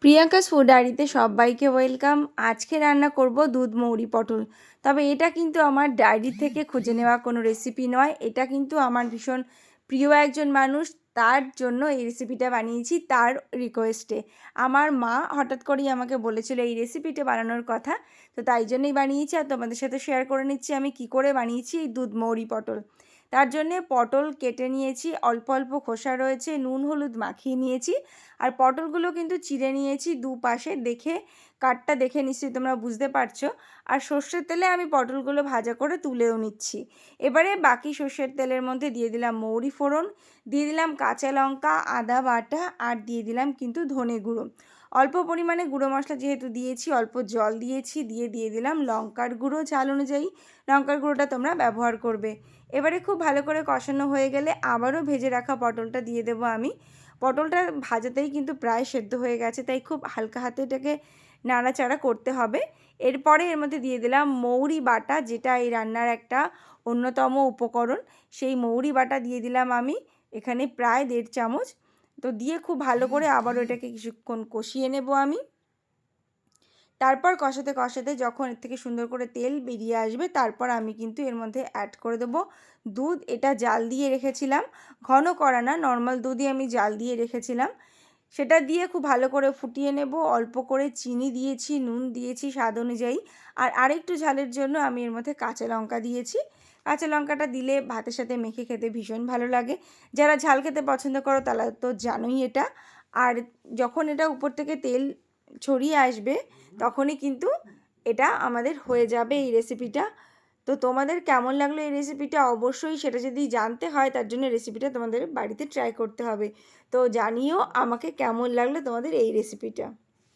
Priyanka's food ডায়েরিতে সবাইকে welcome. আজকে রান্না করব দুধ মৌরি পটল। তবে এটা কিন্তু আমার ডায়েরি থেকে খুঁজে নেওয়া কোনো রেসিপি নয়, এটা কিন্তু আমার ভীষণ প্রিয় একজন মানুষ, তার জন্য এই রেসিপিটা বানিয়েছি তার রিকোয়েস্টে। আমার মা হঠাৎ করেই আমাকে বলেছিল এই রেসিপিটা বানানোর কথা, তো তাই জন্যই বানিয়েছি আর তোমাদের সাথে শেয়ার করে নিচ্ছি আমি কি করে বানিয়েছি এই দুধ মৌরি পটল। তার জন্যে পটল কেটে নিয়েছি, অল্প অল্প খোসা রয়েছে, নুন হলুদ মাখিয়ে নিয়েছি। আর পটলগুলো কিন্তু চিড়ে নিয়েছি দুপাশে, দেখে কাঠটা দেখে নিশ্চয়ই তোমরা বুঝতে পারছো। আর সর্ষের তেলে আমি পটলগুলো ভাজা করে তুলেও নিচ্ছি। এবারে বাকি সর্ষের তেলের মধ্যে দিয়ে দিলাম মৌরি ফোড়ন, দিয়ে দিলাম কাঁচা লঙ্কা, আদা বাটা, আর দিয়ে দিলাম কিন্তু ধনে গুঁড়ো। অল্প পরিমাণে গুঁড়ো মশলা যেহেতু দিয়েছি, অল্প জল দিয়েছি, দিয়ে দিলাম লঙ্কার গুঁড়ো, ঝাল অনুযায়ী লঙ্কার গুঁড়োটা তোমরা ব্যবহার করবে। এবারে খুব ভালো করে কষানো হয়ে গেলে আবারও ভেজে রাখা পটলটা দিয়ে দেবো আমি। পটলটা ভাজাতেই কিন্তু প্রায় সেদ্ধ হয়ে গেছে, তাই খুব হালকা হাতে এটাকে নাড়াচাড়া করতে হবে। এরপরে এর মধ্যে দিয়ে দিলাম মৌরি বাটা, যেটা এই রান্নার একটা অন্যতম উপকরণ। সেই মৌরি বাটা দিয়ে দিলাম আমি এখানে প্রায় 1.5 চামচ। তো দিয়ে খুব ভালো করে আবারও এটাকে কিছুক্ষণ কষিয়ে নেব আমি। তারপর কষাতে কষাতে যখন এর থেকে সুন্দর করে তেল বেরিয়ে আসবে, তারপর আমি কিন্তু এর মধ্যে অ্যাড করে দেবো দুধ। এটা জাল দিয়ে রেখেছিলাম, ঘন করা না, নর্মাল দুধই আমি জাল দিয়ে রেখেছিলাম। সেটা দিয়ে খুব ভালো করে ফুটিয়ে নেব। অল্প করে চিনি দিয়েছি, নুন দিয়েছি স্বাদ অনুযায়ী। আর আরেকটু ঝালের জন্য আমি এর মধ্যে কাঁচা লঙ্কা দিয়েছি। কাঁচা লঙ্কাটা দিলে ভাতের সাথে মেখে খেতে ভীষণ ভালো লাগে। যারা ঝাল খেতে পছন্দ করো তারা তো জানোই এটা। আর যখন এটা উপর থেকে তেল ছড়িয়ে আসবে তখনই কিন্তু এটা আমাদের হয়ে যাবে এই রেসিপিটা। তো তোমাদের কেমন লাগলো এই রেসিপিটা, অবশ্যই সেটা যদি জানতে হয় তার জন্য রেসিপিটা তোমাদের বাড়িতে ট্রাই করতে হবে। তো জানিও আমাকে কেমন লাগলো তোমাদের এই রেসিপিটা।